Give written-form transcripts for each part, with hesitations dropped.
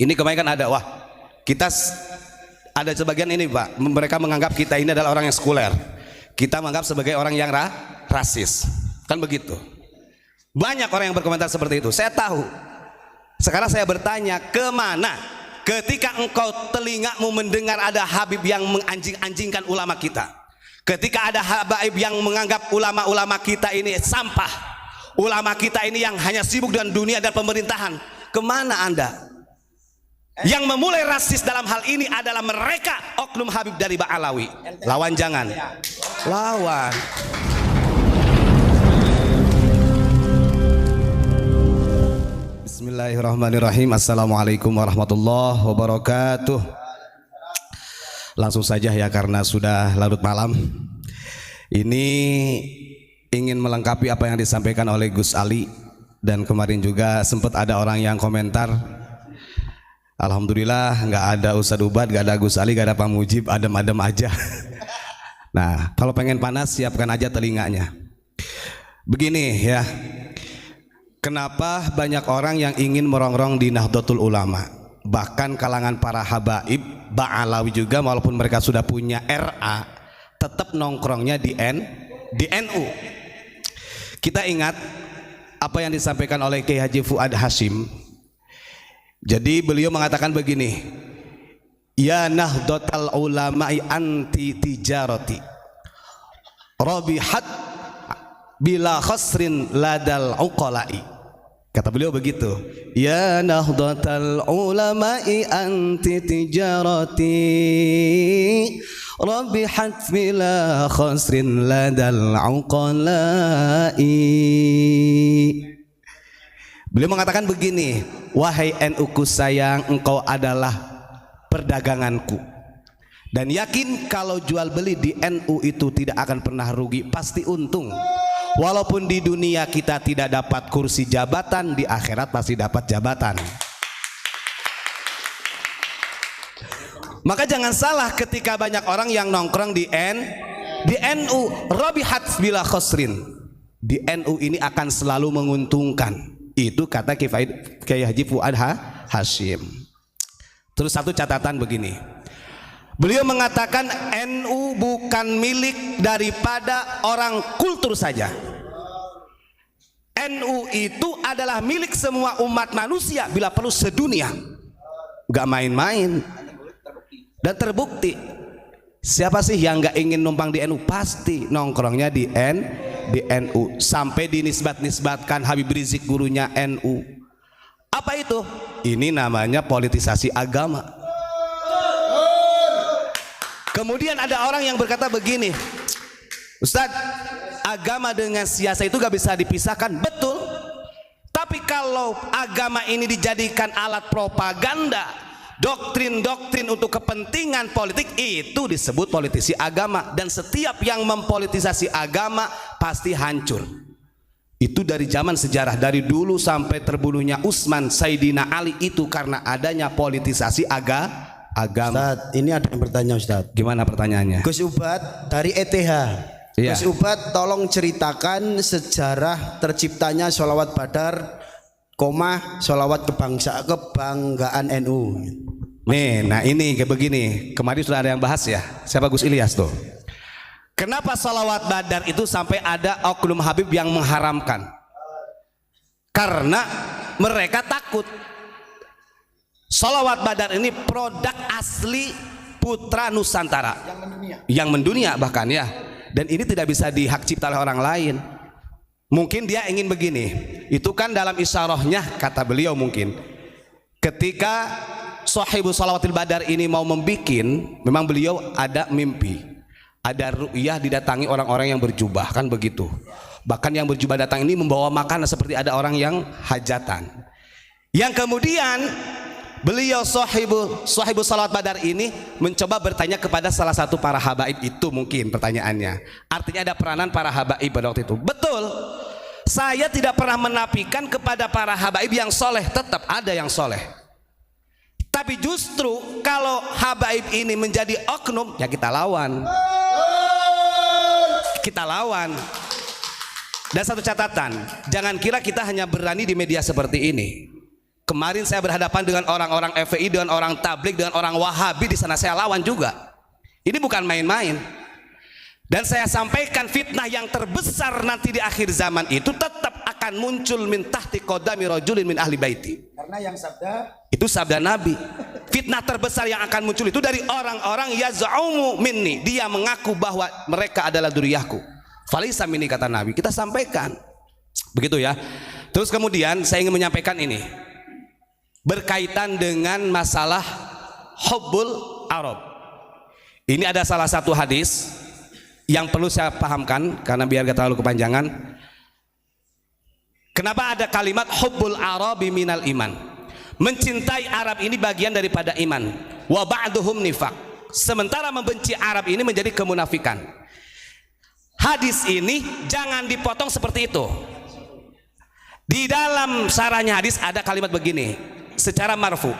Ini kemarin kan ada, wah kita ada sebagian ini Pak, mereka menganggap kita ini adalah orang yang sekuler, kita menganggap sebagai orang yang rasis, kan begitu. Banyak orang yang berkomentar seperti itu, saya tahu. Sekarang saya bertanya, kemana ketika engkau telingamu mendengar ada Habib yang menganjing-anjingkan ulama kita, ketika ada Habib yang menganggap ulama-ulama kita ini sampah, ulama kita ini yang hanya sibuk dengan dunia dan pemerintahan, kemana Anda? Yang memulai rasis dalam hal ini adalah mereka, oknum Habib dari Ba'alawi. Lawan jangan, lawan. Bismillahirrahmanirrahim. Assalamualaikum warahmatullahi wabarakatuh. Langsung saja ya, karena sudah larut malam. Ini ingin melengkapi apa yang disampaikan oleh Gus Ali, dan kemarin juga sempat ada orang yang komentar. Alhamdulillah nggak ada Ustadz Ubad, nggak ada Gus Ali, nggak ada Pak Mujib, adem-adem aja. Nah, kalau pengen panas siapkan aja telinganya. Begini ya, kenapa banyak orang yang ingin merongrong di Nahdlatul Ulama, bahkan kalangan para habaib Ba'alawi juga, walaupun mereka sudah punya RA, tetap nongkrongnya di NU. Kita ingat apa yang disampaikan oleh Kiai Haji Fuad Hasyim. Jadi beliau mengatakan begini, ya Nahdlatul Ulama'i anti tijarati rabihat bila khasrin ladal uqala'i. Kata beliau begitu, ya Nahdlatul Ulama'i anti tijarati rabihat bila khasrin ladal uqala'i. Beliau mengatakan begini, wahai NU ku sayang, engkau adalah perdaganganku, dan yakin kalau jual beli di NU itu tidak akan pernah rugi, pasti untung. Walaupun di dunia kita tidak dapat kursi jabatan, di akhirat pasti dapat jabatan. Maka jangan salah ketika banyak orang yang nongkrong di NU, rabihat bila khosrin, di NU ini akan selalu menguntungkan. Itu kata Kiai Haji Fuad Hasyim. Terus satu catatan begini, beliau mengatakan NU bukan milik daripada orang kultur saja. NU itu adalah milik semua umat manusia, bila perlu sedunia. Gak main-main. Dan terbukti, siapa sih yang gak ingin numpang di NU? Pasti nongkrongnya di NU. Sampai dinisbat-nisbatkan Habib Rizik gurunya NU. Apa itu? Ini namanya politisasi agama. Kemudian ada orang yang berkata begini, Ustadz, agama dengan siasa itu gak bisa dipisahkan. Betul. Tapi kalau agama ini dijadikan alat propaganda, doktrin-doktrin untuk kepentingan politik, itu disebut politisi agama. Dan setiap yang mempolitisasi agama pasti hancur. Itu dari zaman sejarah, dari dulu sampai terbunuhnya Utsman, Sayyidina Ali, itu karena adanya politisasi agama. Ustadz, ini ada yang bertanya Ustadz. Gimana pertanyaannya? Gus Ubad dari ETH. Iya. Gus Ubad, tolong ceritakan sejarah terciptanya sholawat Badar, sholawat kebanggaan NU. Nih, nah ini kayak begini. Kemarin sudah ada yang bahas ya. Siapa? Gus Ilyas tuh. Kenapa sholawat Badar itu sampai ada oknum Habib yang mengharamkan? Karena mereka takut sholawat Badar ini produk asli putra Nusantara yang mendunia bahkan ya, dan ini tidak bisa dihak cipta oleh orang lain. Mungkin dia ingin begini, itu kan dalam isyarahnya kata beliau, mungkin ketika Sohibu Shalawatil Badar ini mau membikin, memang beliau ada mimpi, ada ru'yah didatangi orang-orang yang berjubah, kan begitu. Bahkan yang berjubah datang ini membawa makanan seperti ada orang yang hajatan. Yang kemudian beliau Sohibu Shalawat Badar ini mencoba bertanya kepada salah satu para habaib itu, mungkin pertanyaannya. Artinya ada peranan para habaib pada waktu itu. Betul, saya tidak pernah menafikan kepada para habaib yang soleh, tetap ada yang soleh. Tapi justru kalau habaib ini menjadi oknum, ya kita lawan. Kita lawan. Dan satu catatan, jangan kira kita hanya berani di media seperti ini. Kemarin saya berhadapan dengan orang-orang FPI, dengan orang tablik, dengan orang Wahabi di sana, saya lawan juga. Ini bukan main-main. Dan saya sampaikan fitnah yang terbesar nanti di akhir zaman itu tetap akan muncul min tahti qadami rajulin min ahli baiti. Karena yang sabda itu sabda Nabi. Fitnah terbesar yang akan muncul itu dari orang-orang yaz'umu minni, dia mengaku bahwa mereka adalah dzurriyyahku. Falaisa minni, kata Nabi. Kita sampaikan. Begitu ya. Terus kemudian saya ingin menyampaikan ini berkaitan dengan masalah hubbul Arab. Ini ada salah satu hadis yang perlu saya pahamkan karena biar gak terlalu kepanjangan. Kenapa ada kalimat hubbul Arabi minal iman? Mencintai Arab ini bagian daripada iman. Wa ba'duhum nifaq. Sementara membenci Arab ini menjadi kemunafikan. Hadis ini jangan dipotong seperti itu. Di dalam sarahnya hadis ada kalimat begini secara marfu.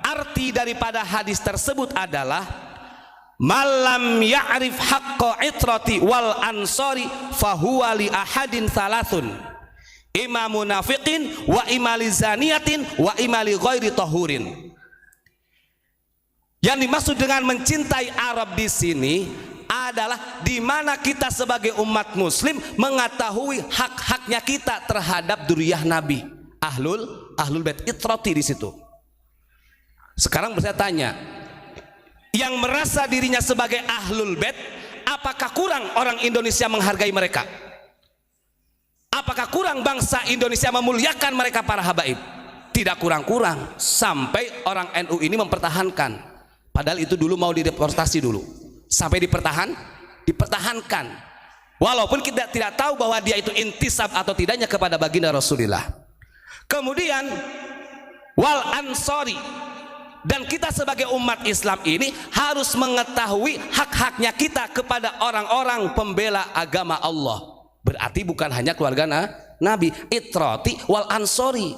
Arti daripada hadis tersebut adalah malam ya'rif haqqa itrati wal ansari fahuwa li ahadin thalathun imma munafiqin wa imali zaniyatin wa imali ghairi tahurin. Yang dimaksud dengan mencintai Arab di sini adalah di mana kita sebagai umat muslim mengetahui hak-haknya kita terhadap dzurriyyah Nabi, ahlul bait itrati di situ. Sekarang saya tanya, yang merasa dirinya sebagai ahlul bait, apakah kurang orang Indonesia menghargai mereka? Apakah kurang bangsa Indonesia memuliakan mereka para habaib? Tidak kurang-kurang. Sampai orang NU ini mempertahankan, padahal itu dulu mau dideportasi dulu, sampai dipertahankan walaupun kita tidak tahu bahwa dia itu intisab atau tidaknya kepada baginda Rasulullah. Kemudian wal ansori, dan kita sebagai umat Islam ini harus mengetahui hak-haknya kita kepada orang-orang pembela agama Allah. Berarti bukan hanya keluarga Nabi, itrati wal ansori.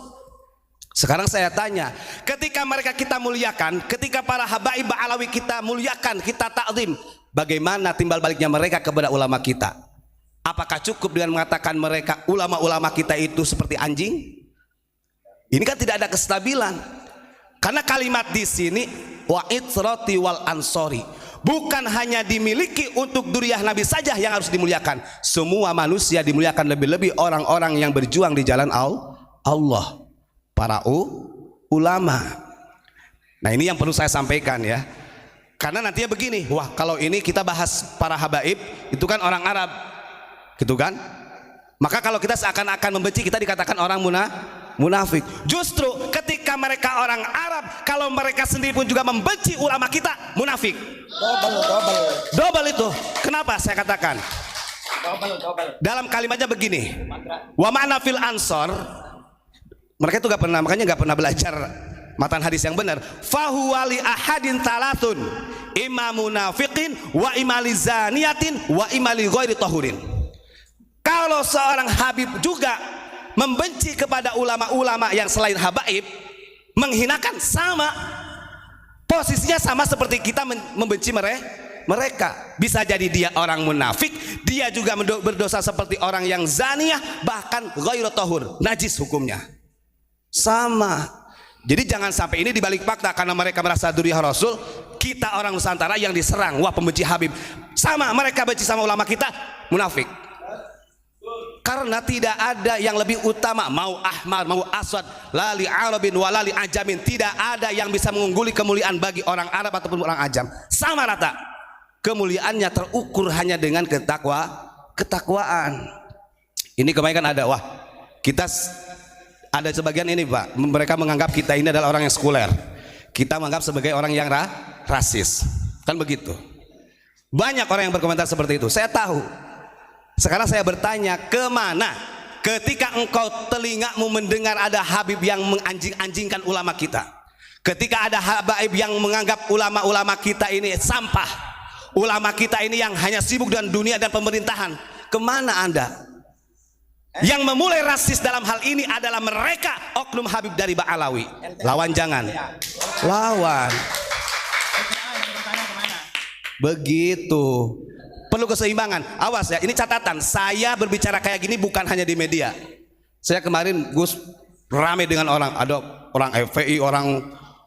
Sekarang saya tanya, ketika mereka kita muliakan, ketika para habaib Alawi kita muliakan, kita takzim, bagaimana timbal baliknya mereka kepada ulama kita? Apakah cukup dengan mengatakan mereka ulama-ulama kita itu seperti anjing? Ini kan tidak ada kestabilan. Karena kalimat di sini wa itrati wal ansori bukan hanya dimiliki untuk dzurriyyah Nabi saja yang harus dimuliakan. Semua manusia dimuliakan, lebih-lebih orang-orang yang berjuang di jalan Allah, para ulama. Nah, ini yang perlu saya sampaikan ya. Karena nantinya begini, wah kalau ini kita bahas para habaib itu kan orang Arab, gitu kan? Maka kalau kita seakan-akan membenci, kita dikatakan orang munafik. Justru ketika mereka orang Arab, kalau mereka sendiri pun juga membenci ulama kita, munafik. Double itu. Kenapa saya katakan? Dalam kalimatnya begini. Wa ma'na fil ansor. Mereka itu makanya nggak pernah belajar matan hadis yang benar. Fahuwa li ahadin talatun imam munafiqin wa imali zaniyatin wa imali ghairi tahurin. Kalau seorang habib juga membenci kepada ulama-ulama yang selain habaib, menghinakan, sama posisinya, sama seperti kita membenci mereka. Bisa jadi dia orang munafik, dia juga berdosa seperti orang yang zaniyah, bahkan ghairu tahur, najis hukumnya sama. Jadi jangan sampai ini dibalik fakta karena mereka merasa dzurriyyah Rasul, kita orang Nusantara yang diserang, wah pembenci habib. Sama, mereka benci sama ulama kita, munafik. Karena tidak ada yang lebih utama, mau ahmar mau aswad, lali arabin walali ajamin, tidak ada yang bisa mengungguli kemuliaan bagi orang Arab ataupun orang ajam, sama rata kemuliaannya, terukur hanya dengan ketakwaan. Ini kemarin kan ada, wah kita ada sebagian ini Pak, mereka menganggap kita ini adalah orang yang sekuler, kita menganggap sebagai orang yang rasis, kan begitu. Banyak orang yang berkomentar seperti itu, saya tahu. Sekarang saya bertanya, kemana ketika engkau telingamu mendengar ada habib yang menganjing-anjingkan ulama kita, ketika ada habaib yang menganggap ulama-ulama kita ini sampah, ulama kita ini yang hanya sibuk dengan dunia dan pemerintahan, kemana Anda? Yang memulai rasis dalam hal ini adalah mereka, oknum habib dari Ba'alawi. Lawan jangan, lawan. Begitu. Perlu keseimbangan. Awas ya, ini catatan. Saya berbicara kayak gini bukan hanya di media. Saya kemarin Gus rame dengan orang, ada orang FPI, orang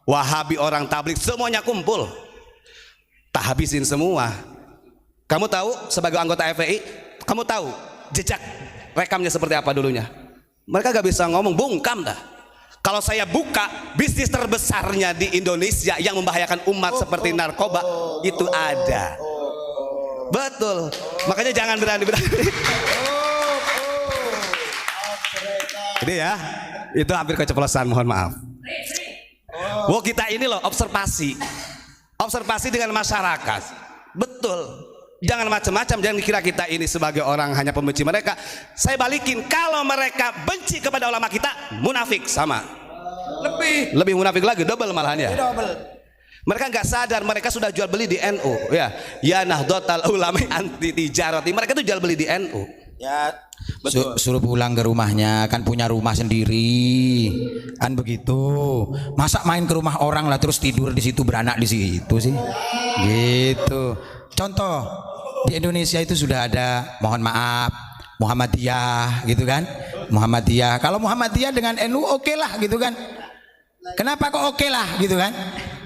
Wahabi, orang Tabligh, semuanya kumpul. Tak habisin semua. Kamu tahu sebagai anggota FPI, kamu tahu jejak rekamnya seperti apa dulunya? Mereka gak bisa ngomong, bungkam dah. Kalau saya buka bisnis terbesarnya di Indonesia yang membahayakan umat seperti narkoba, itu ada. Betul. Makanya jangan berani-berani. Ini ya, itu hampir keceplosan, mohon maaf. Wow, kita ini loh observasi dengan masyarakat. Betul. Jangan macam-macam, jangan dikira kita ini sebagai orang hanya pembenci mereka. Saya balikin, kalau mereka benci kepada ulama kita, munafik sama. Lebih munafik lagi, double malahan ya. Mereka nggak sadar, mereka sudah jual beli di NU ya. Ya Nahdlatul Ulama anti tijarati. Mereka tuh jual beli di NU. Ya, betul. Suruh pulang ke rumahnya, kan punya rumah sendiri, kan begitu. Masa main ke rumah orang lah terus tidur di situ, beranak di situ sih, gitu. Contoh di Indonesia itu sudah ada, mohon maaf, Muhammadiyah, gitu kan? Muhammadiyah. Kalau Muhammadiyah dengan NU oke lah, gitu kan? Kenapa kok oke lah, gitu kan?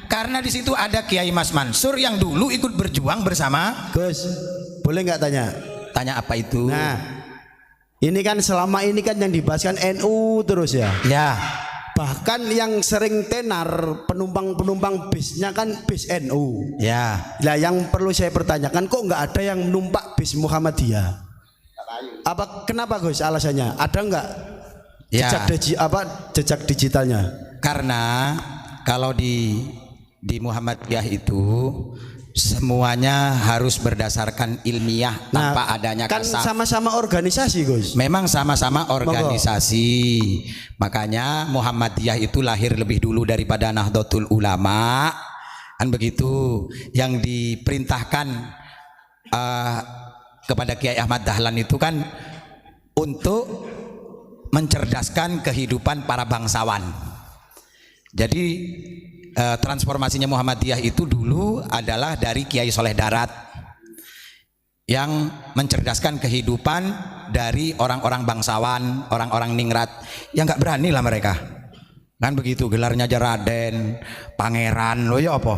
Karena di situ ada Kiai Mas Mansur yang dulu ikut berjuang bersama. Gus, boleh nggak tanya? Tanya apa itu? Nah, ini kan selama ini kan yang dibahaskan NU terus ya. Ya. Bahkan yang sering tenar penumpang bisnya kan bis NU. Ya. Nah, yang perlu saya pertanyakan, kok nggak ada yang numpak bis Muhammadiyah? Kenapa Gus? Alasannya ada nggak? Ya. Jejak digitalnya? Karena kalau di Muhammadiyah itu semuanya harus berdasarkan ilmiah, tanpa adanya kan kasar. sama-sama organisasi Gus. Memang sama-sama organisasi. Makanya Muhammadiyah itu lahir lebih dulu daripada Nahdlatul Ulama, kan begitu. Yang diperintahkan kepada Kiai Ahmad Dahlan itu kan untuk mencerdaskan kehidupan para bangsawan. Jadi transformasinya Muhammadiyah itu dulu adalah dari Kiai Soleh Darat yang mencerdaskan kehidupan dari orang-orang bangsawan, orang-orang ningrat yang nggak berani lah mereka, kan begitu. Gelarnya aja Raden, Pangeran, lo ya apa,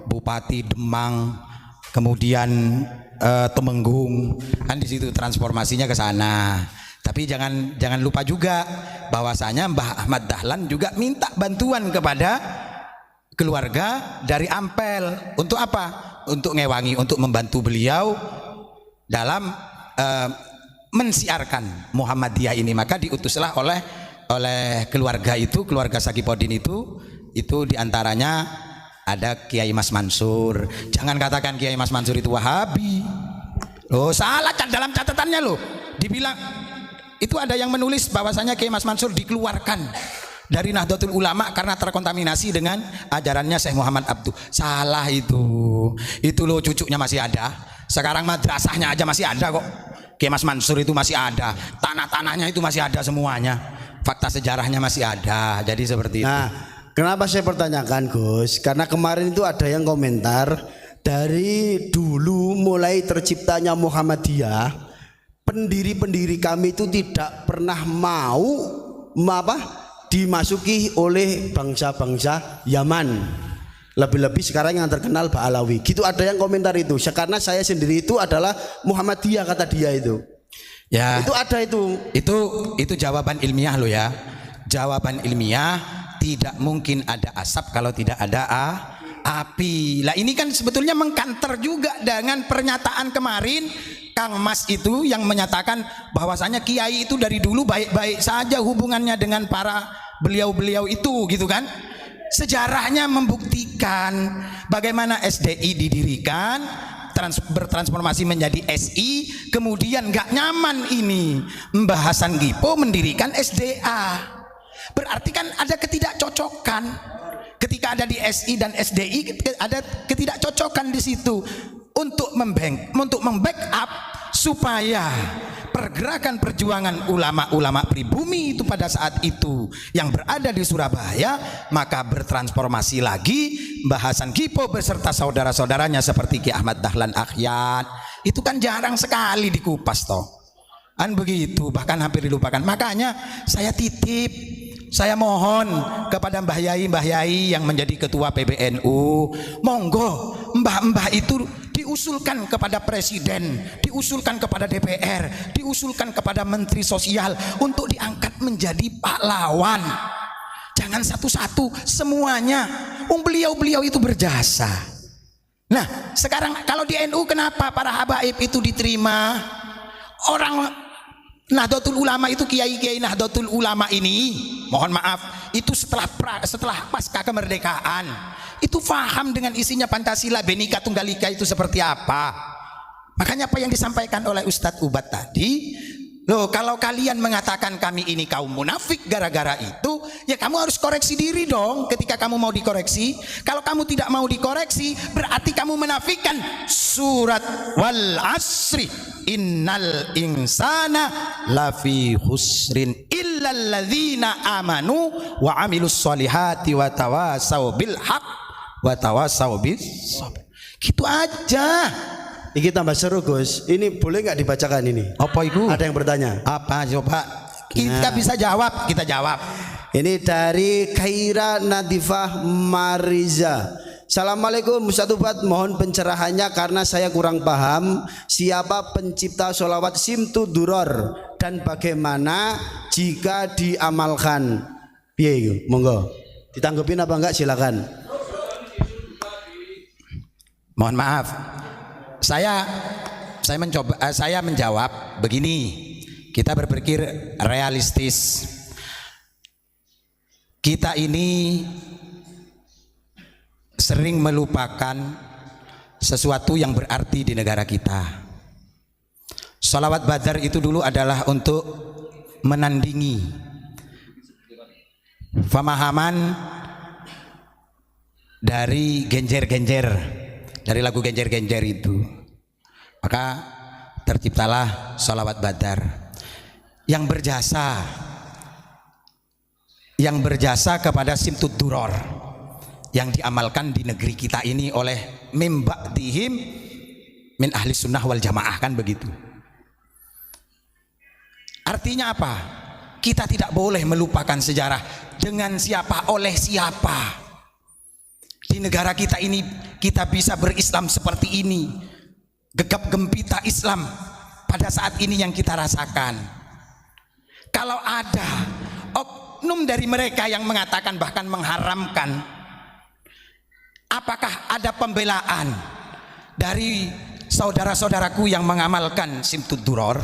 Bupati Demang, kemudian Temenggung, kan di situ transformasinya ke sana. Tapi jangan lupa juga bahwasanya Mbah Ahmad Dahlan juga minta bantuan kepada keluarga dari Ampel. Untuk apa? Untuk ngewangi, untuk membantu beliau dalam mensiarkan Muhammadiyah ini. Maka diutuslah oleh keluarga itu, keluarga Sagipodin itu diantaranya ada Kiai Mas Mansur. Jangan katakan Kiai Mas Mansur itu Wahabi. Loh, salah dalam catatannya loh. Dibilang itu ada yang menulis bahwasanya Kiai Mas Mansur dikeluarkan dari Nahdlatul Ulama karena terkontaminasi dengan ajarannya Syekh Muhammad Abduh. Salah itu. Itu loh, cucunya masih ada. Sekarang madrasahnya aja masih ada kok. Kiai Mas Mansur itu masih ada. Tanah-tanahnya itu masih ada semuanya. Fakta sejarahnya masih ada. Jadi seperti itu. Nah, kenapa saya pertanyakan Gus? Karena kemarin itu ada yang komentar, dari dulu mulai terciptanya Muhammadiyah, pendiri-pendiri kami itu tidak pernah mau dimasuki oleh bangsa-bangsa Yaman. Lebih-lebih sekarang yang terkenal Ba'alawi. Gitu ada yang komentar itu. Karena saya sendiri itu adalah Muhammadiyah, kata dia itu. Ya. Itu ada itu. Itu jawaban ilmiah lo ya. Jawaban ilmiah, tidak mungkin ada asap kalau tidak ada api. Lah ini kan sebetulnya mengkanter juga dengan pernyataan kemarin Kang Mas itu yang menyatakan bahwasanya kiai itu dari dulu baik-baik saja hubungannya dengan para beliau-beliau itu, gitu kan. Sejarahnya membuktikan bagaimana SDI didirikan, bertransformasi menjadi SI, kemudian gak nyaman ini Mbah Hasan Gipo mendirikan SDA. Berarti kan ada ketidakcocokan. Ketika ada di SI dan SDI ada ketidakcocokan di situ untuk membackup supaya pergerakan perjuangan ulama-ulama pribumi itu pada saat itu yang berada di Surabaya maka bertransformasi lagi. Mbah Hasan Gipo beserta saudara-saudaranya seperti Ki Ahmad Dahlan Akhyat itu kan jarang sekali dikupas toh, kan begitu, bahkan hampir dilupakan. Makanya saya titip saya mohon kepada Mbah Yai yang menjadi ketua PBNU, monggo mbah-mbah itu diusulkan kepada presiden, diusulkan kepada DPR, diusulkan kepada menteri sosial untuk diangkat menjadi pahlawan. Jangan satu-satu, semuanya. Beliau-beliau itu berjasa. Nah, sekarang kalau di NU kenapa para habaib itu diterima? Orang Nahdlatul Ulama itu, kiai-kiai Nahdlatul Ulama ini, mohon maaf, itu setelah pasca kemerdekaan, itu faham dengan isinya Pancasila, Bhinneka Tunggal Ika itu seperti apa. Makanya apa yang disampaikan oleh Ustadz Ubat tadi, loh, kalau kalian mengatakan kami ini kaum munafik gara-gara itu, ya kamu harus koreksi diri dong ketika kamu mau dikoreksi. Kalau kamu tidak mau dikoreksi, berarti kamu menafikan surat wal asri innal insana lafi husrin illal ladzina amanu wa amilus solihati wa tawasau bil haq wa tawasau bis sabr. Gitu aja. Ini tambah seru Gus. Ini boleh nggak dibacakan ini? Apa itu? Ada yang bertanya. Apa coba? Kita bisa jawab, kita jawab. Ini dari Khaira Nadifah Mariza. Assalamualaikum Ustadz Ubat, mohon pencerahannya karena saya kurang paham siapa pencipta sholawat Simtud Duror dan bagaimana jika diamalkan. Piye, monggo ditanggepin apa enggak, silakan. Mohon maaf, saya menjawab begini. Kita berpikir realistis. Kita ini sering melupakan sesuatu yang berarti di negara kita. Sholawat Badar itu dulu adalah untuk menandingi pemahaman dari genjer-genjer, dari lagu genjer-genjer itu. Maka terciptalah sholawat Badar yang berjasa kepada Simtud Duror yang diamalkan di negeri kita ini oleh mimba'dihim min ahli sunnah wal jamaah, kan begitu. Artinya apa? Kita tidak boleh melupakan sejarah dengan siapa, oleh siapa. Di negara kita ini kita bisa berislam seperti ini. Gegap gempita Islam pada saat ini yang kita rasakan. Kalau ada oknum dari mereka yang mengatakan bahkan mengharamkan, apakah ada pembelaan dari saudara-saudaraku yang mengamalkan Simtud Duror?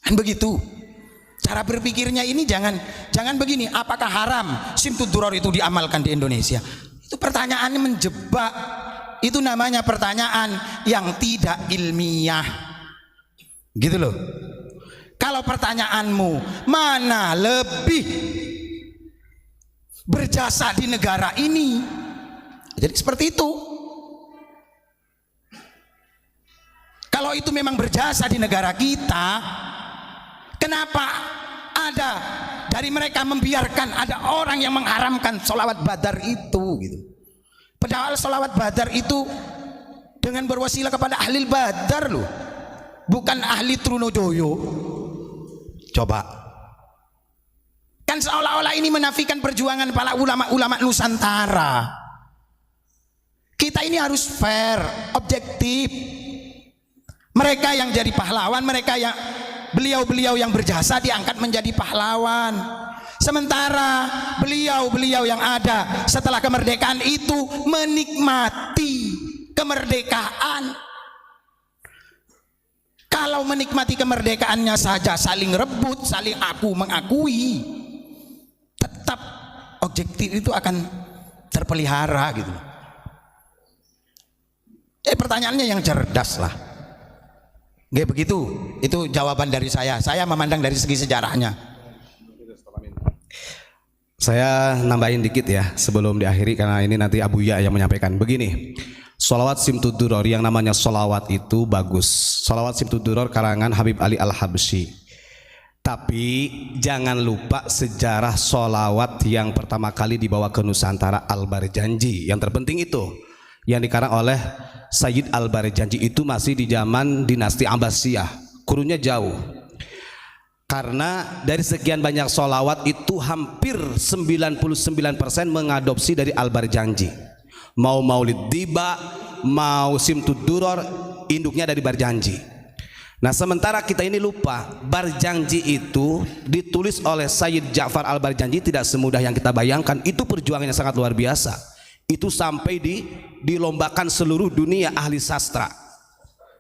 Kan begitu. Cara berpikirnya ini jangan begini, apakah haram Simtud Duror itu diamalkan di Indonesia? Itu pertanyaannya menjebak. Itu namanya pertanyaan yang tidak ilmiah. Gitu loh. Kalau pertanyaanmu mana lebih berjasa di negara ini, jadi seperti itu. Kalau itu memang berjasa di negara kita, kenapa ada dari mereka membiarkan ada orang yang mengharamkan sholawat Badar itu gitu. Padahal sholawat Badar itu dengan berwasilah kepada ahli Badar loh, bukan ahli Trunojoyo. Coba, kan seolah-olah ini menafikan perjuangan para ulama-ulama Nusantara. Kita ini harus fair, objektif. Mereka yang jadi pahlawan, mereka yang beliau-beliau yang berjasa diangkat menjadi pahlawan. Sementara beliau-beliau yang ada setelah kemerdekaan itu menikmati kemerdekaan. Kalau menikmati kemerdekaannya saja saling rebut, saling aku mengakui, tetap objektif itu akan terpelihara gitu. Pertanyaannya yang cerdas lah. Nggak begitu. Itu jawaban dari saya. Saya memandang dari segi sejarahnya. Saya nambahin dikit ya sebelum diakhiri karena ini nanti Abuya yang menyampaikan. Begini, sholawat Simtud Duror yang namanya sholawat itu bagus. Sholawat Simtud Duror karangan Habib Ali Al-Habsyi. Tapi jangan lupa sejarah sholawat yang pertama kali dibawa ke Nusantara, Al-Barjanji. Yang terpenting itu yang dikarang oleh Sayyid Al-Barjanji itu masih di zaman dinasti Abbasiyah, kurunnya jauh. Karena dari sekian banyak sholawat itu hampir 99% mengadopsi dari Al-Barjanji. Mau Maulid Diba, mau Simtud Duror, induknya dari Barjanji. Nah sementara kita ini lupa, Barjanji itu ditulis oleh Sayyid Ja'far Al-Barjanji tidak semudah yang kita bayangkan. Itu perjuangannya sangat luar biasa. Itu sampai dilombakan seluruh dunia ahli sastra.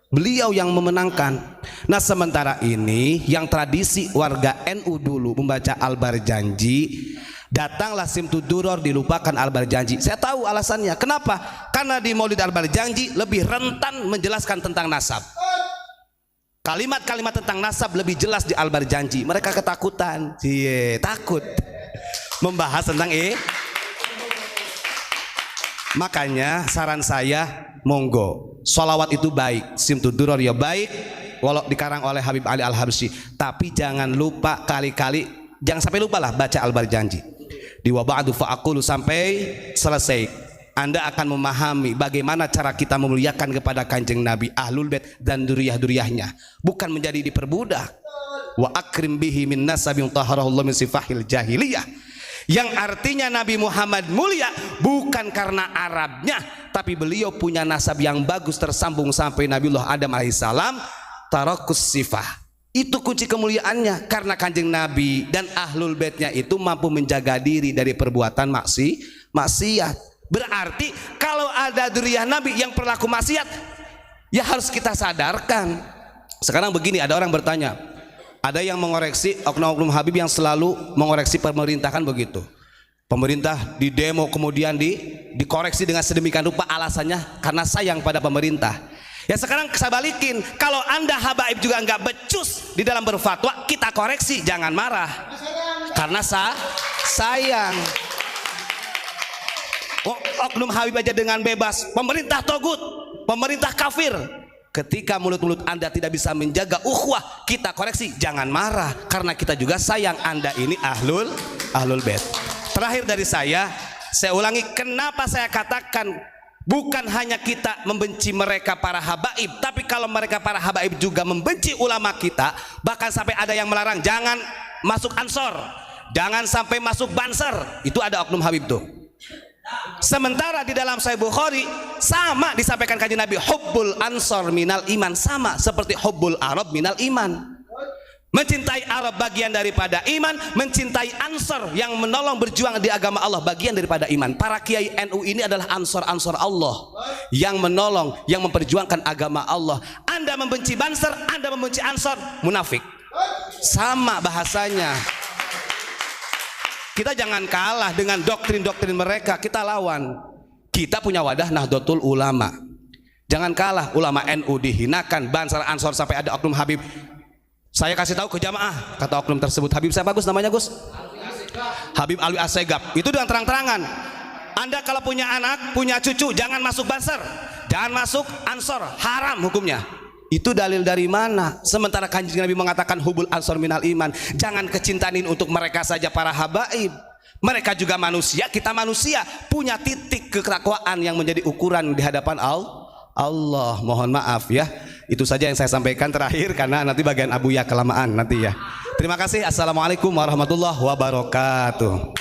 Beliau yang memenangkan. Nah sementara ini yang tradisi warga NU dulu membaca Al-Barjanji, datanglah Simtud Duror dilupakan Al-Barjanji. Saya tahu alasannya. Kenapa? Karena di Maulid Al-Barjanji lebih rentan menjelaskan tentang nasab. Kalimat-kalimat tentang nasab lebih jelas di Al-Barjanji. Mereka ketakutan, takut membahas tentang Makanya saran saya, monggo, sholawat itu baik, Simtud Duror ya baik, walau dikarang oleh Habib Ali Al-Habsyi, tapi jangan lupa kali-kali, jangan sampai lupa lah baca Al-Barjanji. Di waba'adu fa'akulu sampai selesai, Anda akan memahami bagaimana cara kita memuliakan kepada Kanjeng Nabi, Ahlul Bait dan duriyah-duriyahnya, bukan menjadi diperbudak. Wa akrim bihi min nasabin taharahullah min sifahil jahiliyah, yang artinya Nabi Muhammad mulia bukan karena Arabnya, tapi beliau punya nasab yang bagus tersambung sampai Nabiullah Adam alaihissalam. Tarakus sifah, itu kunci kemuliaannya, karena Kanjeng Nabi dan Ahlul Baitnya itu mampu menjaga diri dari perbuatan maksiat. Berarti kalau ada duriyah Nabi yang perilaku maksiat, ya harus kita sadarkan. Sekarang begini, ada orang bertanya, ada yang mengoreksi oknum-oknum Habib yang selalu mengoreksi pemerintah, kan begitu. Pemerintah di demo kemudian dikoreksi dengan sedemikian rupa, alasannya karena sayang pada pemerintah. Ya sekarang saya balikin, kalau Anda habaib juga nggak becus di dalam berfatwa, kita koreksi, jangan marah. Karena sayang. Oknum Habib aja dengan bebas, pemerintah togut, pemerintah kafir. Ketika mulut-mulut Anda tidak bisa menjaga ukhuwah, kita koreksi, jangan marah, karena kita juga sayang. Anda ini ahlul bait. Terakhir dari saya ulangi, kenapa saya katakan bukan hanya kita membenci mereka para habaib, tapi kalau mereka para habaib juga membenci ulama kita, bahkan sampai ada yang melarang jangan masuk Ansor, jangan sampai masuk Banser. Itu ada oknum Habib tuh. Sementara di dalam Sahih Bukhari sama disampaikan Kanjeng Nabi, hubbul ansor minal iman, sama seperti hubbul arab minal iman. Mencintai Arab bagian daripada iman, mencintai Ansor yang menolong berjuang di agama Allah bagian daripada iman. Para kiai NU ini adalah ansor-ansor Allah yang menolong, yang memperjuangkan agama Allah. Anda membenci Banser, Anda membenci Ansor, munafik. Sama bahasanya. Kita jangan kalah dengan doktrin-doktrin mereka, kita lawan. Kita punya wadah Nahdlatul Ulama. Jangan kalah, ulama NU dihinakan, Banser, Ansor, sampai ada oknum Habib. Saya kasih tahu ke jamaah, kata oknum tersebut, Habib saya bagus namanya Gus, Habib Alwi Assegaf. Itu dengan terang-terangan, Anda kalau punya anak, punya cucu, jangan masuk Banser, jangan masuk Ansor, haram hukumnya. Itu dalil dari mana? Sementara Kanjeng Nabi mengatakan hubul ansor minal iman. Jangan kecintaan untuk mereka saja para habaib. Mereka juga manusia, kita manusia, punya titik ketakwaan yang menjadi ukuran di hadapan Allah. Mohon maaf ya. Itu saja yang saya sampaikan terakhir, karena nanti bagian Abu ya kelamaan nanti ya. Terima kasih. Assalamualaikum warahmatullahi wabarakatuh.